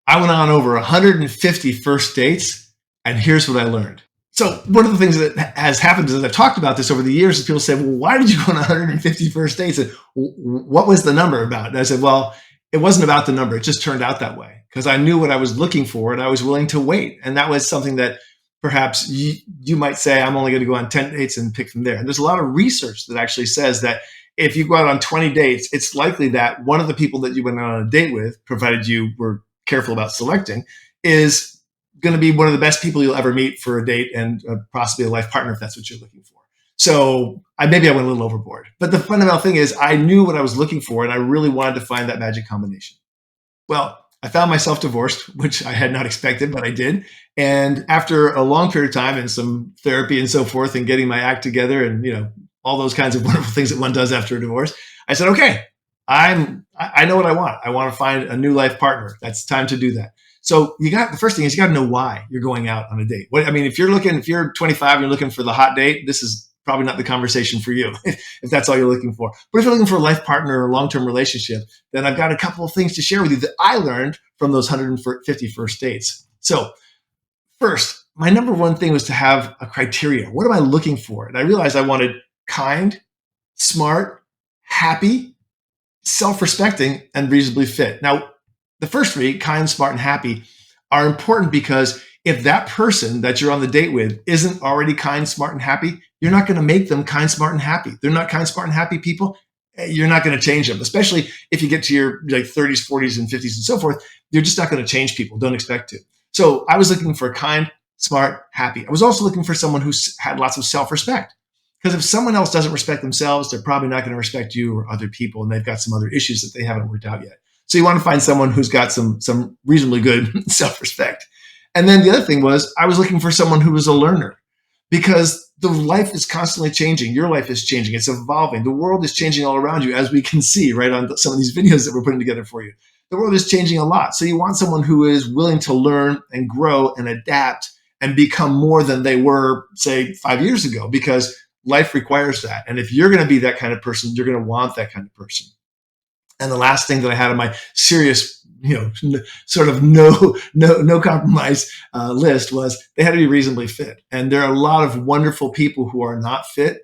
I went on over 150 first dates, and here's what I learned. So one of the things that has happened is, as I've talked about this over the years, is people say, well, why did you go on 150 first dates? And what was the number about? And I said, well, it wasn't about the number. It just turned out that way because I knew what I was looking for and I was willing to wait. And that was something that perhaps you might say, I'm only going to go on 10 dates and pick from there. And there's a lot of research that actually says that if you go out on 20 dates, it's likely that one of the people that you went on a date with, provided you were careful about selecting, is going to be one of the best people you'll ever meet for a date and possibly a life partner if that's what you're looking for. So maybe I went a little overboard. But the fundamental thing is I knew what I was looking for and I really wanted to find that magic combination. Well, I found myself divorced, which I had not expected, but I did. And after a long period of time and some therapy and so forth and getting my act together and, all those kinds of wonderful things that one does after a divorce, I said, okay, I know what I want. I want to find a new life partner. That's time to do that. So the first thing is you got to know why you're going out on a date. If you're 25 and you're looking for the hot date, this is probably not the conversation for you if that's all you're looking for. But if you're looking for a life partner or a long-term relationship, then I've got a couple of things to share with you that I learned from those 150 first dates. So first, my number one thing was to have a criteria. What am I looking for? And I realized I wanted kind, smart, happy, self-respecting, and reasonably fit. Now, the first three, kind, smart, and happy, are important because if that person that you're on the date with isn't already kind, smart, and happy, you're not going to make them kind, smart, and happy. They're not kind, smart, and happy people. You're not going to change them, especially if you get to your 30s, 40s, and 50s and so forth. You're just not going to change people. Don't expect to. So I was looking for kind, smart, happy. I was also looking for someone who had lots of self-respect. Because if someone else doesn't respect themselves, they're probably not going to respect you or other people, and they've got some other issues that they haven't worked out yet. So you want to find someone who's got some reasonably good self-respect. And then the other thing was I was looking for someone who was a learner because the life is constantly changing. Your life is changing. It's evolving. The world is changing all around you, as we can see right on some of these videos that we're putting together for you. The world is changing a lot. So you want someone who is willing to learn and grow and adapt and become more than they were, say, 5 years ago, because life requires that. And if you're going to be that kind of person, you're going to want that kind of person. And the last thing that I had on my serious, sort of no compromise list was they had to be reasonably fit. And there are a lot of wonderful people who are not fit.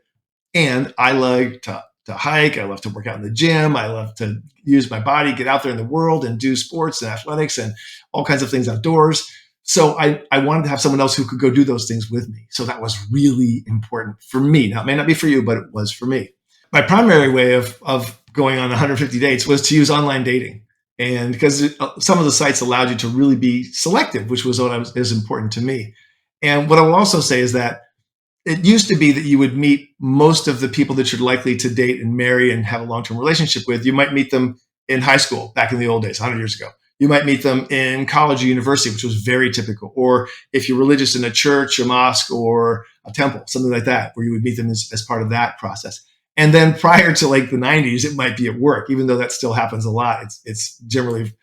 And I like to hike. I love to work out in the gym. I love to use my body, get out there in the world and do sports and athletics and all kinds of things outdoors. So I wanted to have someone else who could go do those things with me. So that was really important for me. Now, it may not be for you, but it was for me. My primary way of going on 150 dates was to use online dating. And because some of the sites allowed you to really be selective, which was what is important to me. And what I will also say is that it used to be that you would meet most of the people that you're likely to date and marry and have a long-term relationship with. You might meet them in high school back in the old days, 100 years ago. You might meet them in college or university, which was very typical. Or if you're religious in a church, a mosque, or a temple, something like that, where you would meet them as part of that process. And then prior to like the 90s, it might be at work, even though that still happens a lot. It's generally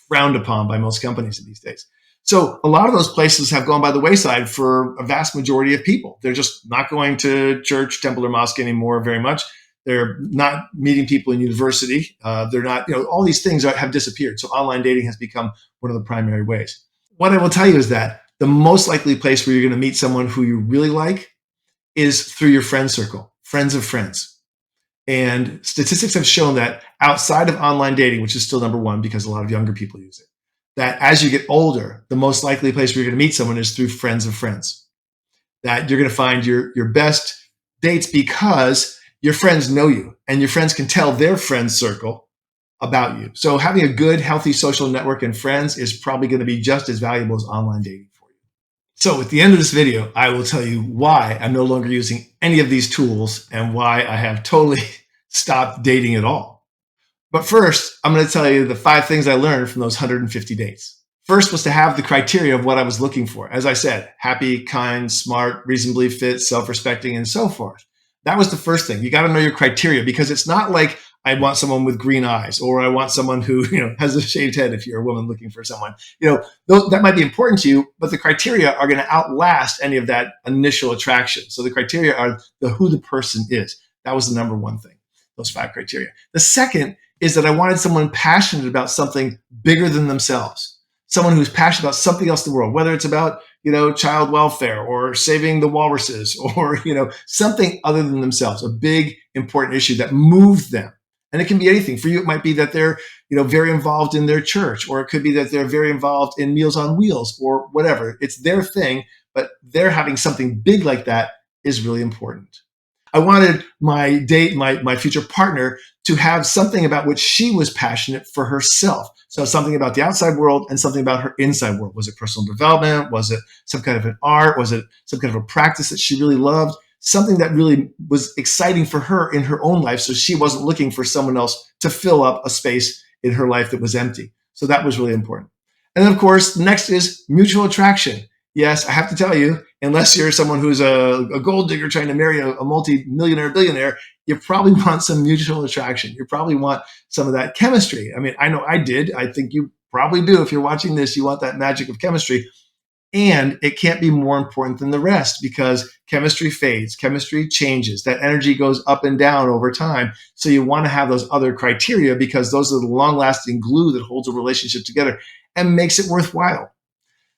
frowned upon by most companies these days. So a lot of those places have gone by the wayside for a vast majority of people. They're just not going to church, temple, or mosque anymore very much. They're not meeting people in university. They're not, all these things have disappeared. So online dating has become one of the primary ways. What I will tell you is that the most likely place where you're going to meet someone who you really like is through your friend circle, friends of friends. And statistics have shown that outside of online dating, which is still number one because a lot of younger people use it, that as you get older, the most likely place where you're going to meet someone is through friends of friends. That you're going to find your best dates because your friends know you and your friends can tell their friend circle about you. So having a good, healthy social network and friends is probably going to be just as valuable as online dating for you. So at the end of this video, I will tell you why I'm no longer using any of these tools and why I have totally stopped dating at all. But first, I'm going to tell you the 5 things I learned from those 150 dates. First was to have the criteria of what I was looking for. As I said, happy, kind, smart, reasonably fit, self-respecting, and so forth. That was the first thing. You got to know your criteria because it's not like I want someone with green eyes or I want someone who, has a shaved head if you're a woman looking for someone. That might be important to you, but the criteria are going to outlast any of that initial attraction. So the criteria are who the person is. That was the number one thing, those 5 criteria. The second is that I wanted someone passionate about something bigger than themselves. someone who's passionate about something else in the world, whether it's about, child welfare or saving the walruses or, something other than themselves, a big, important issue that moves them. And it can be anything. For you, it might be that they're, very involved in their church, or it could be that they're very involved in Meals on Wheels or whatever. It's their thing, but they're having something big like that is really important. I wanted my date, my future partner, to have something about which she was passionate for herself. So something about the outside world and something about her inside world. Was it personal development? Was it some kind of an art? Was it some kind of a practice that she really loved? Something that really was exciting for her in her own life, so she wasn't looking for someone else to fill up a space in her life that was empty. So that was really important. And then, of course, next is mutual attraction. Yes, I have to tell you, unless you're someone who's a gold digger trying to marry a multi-millionaire billionaire, you probably want some mutual attraction. You probably want some of that chemistry. I mean, I know I did. I think you probably do. If you're watching this, you want that magic of chemistry. And it can't be more important than the rest, because chemistry fades, chemistry changes, that energy goes up and down over time. So you want to have those other criteria, because those are the long-lasting glue that holds a relationship together and makes it worthwhile.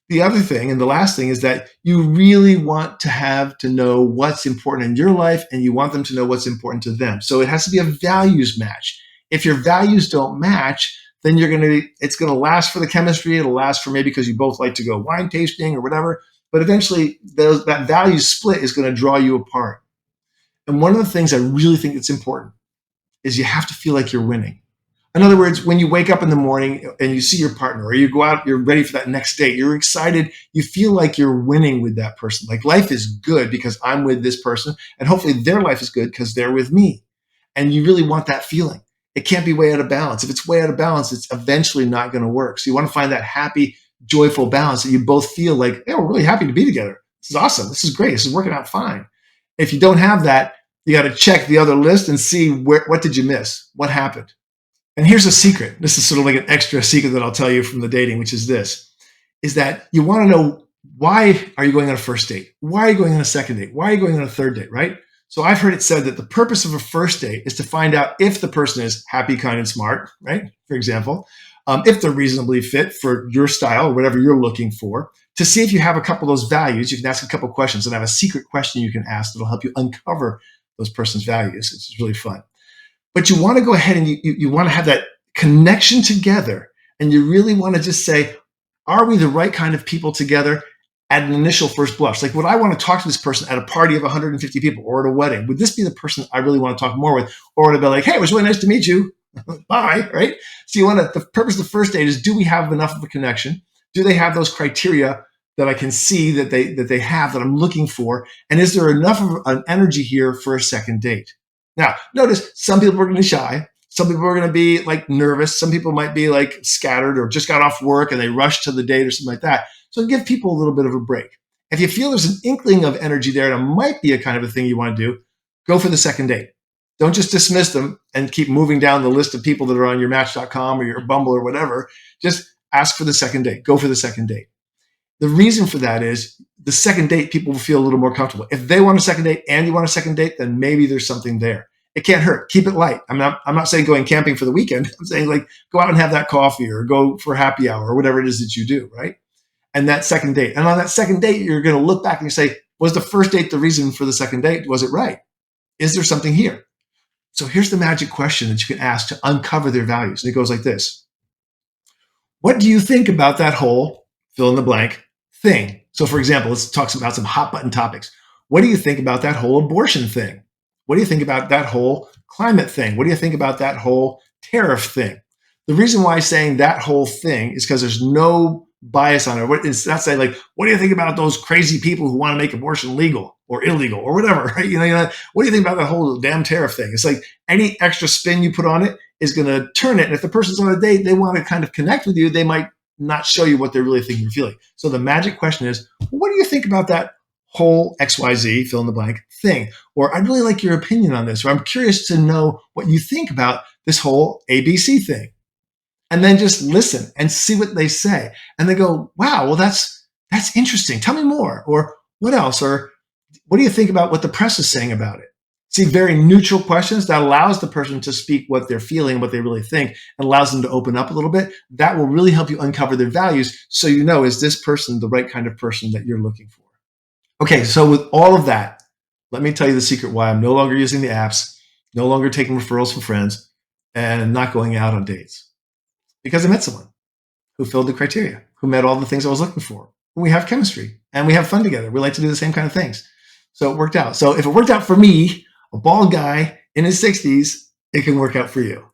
The other thing, and the last thing, is that you really want to have to know what's important in your life, and you want them to know what's important to them. So it has to be a values match. If your values don't match, then it's going to last for the chemistry. It'll last for maybe because you both like to go wine tasting or whatever. But eventually that values split is going to draw you apart. And one of the things I really think that's important is you have to feel like you're winning. In other words, when you wake up in the morning and you see your partner, or you go out, you're ready for that next date, you're excited, you feel like you're winning with that person. Like, life is good because I'm with this person, and hopefully their life is good because they're with me. And you really want that feeling. It can't be way out of balance. If it's way out of balance, it's eventually not going to work. So you want to find that happy, joyful balance that you both feel like, hey, we're really happy to be together. This is awesome. This is great. This is working out fine. If you don't have that, you got to check the other list and see what did you miss? What happened? And here's a secret. This is sort of like an extra secret that I'll tell you from the dating, which is this, is that you want to know, why are you going on a first date? Why are you going on a second date? Why are you going on a third date, right? So I've heard it said that the purpose of a first date is to find out if the person is happy, kind, and smart, right? For example, if they're reasonably fit for your style or whatever you're looking for, to see if you have a couple of those values. You can ask a couple of questions, and have a secret question you can ask that'll help you uncover those person's values. It's really fun. But you want to go ahead and you want to have that connection together. And you really want to just say, are we the right kind of people together at an initial first blush? Like, would I want to talk to this person at a party of 150 people or at a wedding? Would this be the person I really want to talk more with? Or would I be like, hey, it was really nice to meet you. Bye, right? So the purpose of the first date is, do we have enough of a connection? Do they have those criteria that I can see that they have, that I'm looking for? And is there enough of an energy here for a second date? Now, notice some people are going to be shy. Some people are going to be like nervous. Some people might be like scattered or just got off work and they rush to the date or something like that. So give people a little bit of a break. If you feel there's an inkling of energy there and it might be a kind of a thing you want to do, go for the second date. Don't just dismiss them and keep moving down the list of people that are on your Match.com or your Bumble or whatever. Just ask for the second date. Go for the second date. The reason for that is the second date, people will feel a little more comfortable. If they want a second date and you want a second date, then maybe there's something there. It can't hurt. Keep it light. I'm not saying going camping for the weekend. I'm saying, like, go out and have that coffee or go for happy hour or whatever it is that you do, right? And that second date. And on that second date, you're going to look back and you say, was the first date the reason for the second date? Was it right? Is there something here? So here's the magic question that you can ask to uncover their values. And it goes like this. What do you think about that whole fill in the blank thing? So for example, let's talk about some hot button topics. What do you think about that whole abortion thing? What do you think about that whole climate thing? What do you think about that whole tariff thing? The reason why I'm saying that whole thing is because there's no bias on it. It's not saying like, what do you think about those crazy people who want to make abortion legal or illegal or whatever, right? What do you think about that whole damn tariff thing? It's like any extra spin you put on it is going to turn it. And if the person's on a date, they want to kind of connect with you, they might not show you what they're really thinking or feeling. So the magic question is, what do you think about that whole XYZ, fill in the blank thing? Or I'd really like your opinion on this, or I'm curious to know what you think about this whole ABC thing. And then just listen and see what they say. And they go, wow, well, that's interesting. Tell me more. Or what else? Or what do you think about what the press is saying about it? See, very neutral questions that allows the person to speak what they're feeling, what they really think, and allows them to open up a little bit. That will really help you uncover their values so you know, is this person the right kind of person that you're looking for? Okay, so with all of that, let me tell you the secret why I'm no longer using the apps, no longer taking referrals from friends, and not going out on dates. Because I met someone who filled the criteria, who met all the things I was looking for. We have chemistry and we have fun together. We like to do the same kind of things. So it worked out. So if it worked out for me, a bald guy in his 60s, it can work out for you.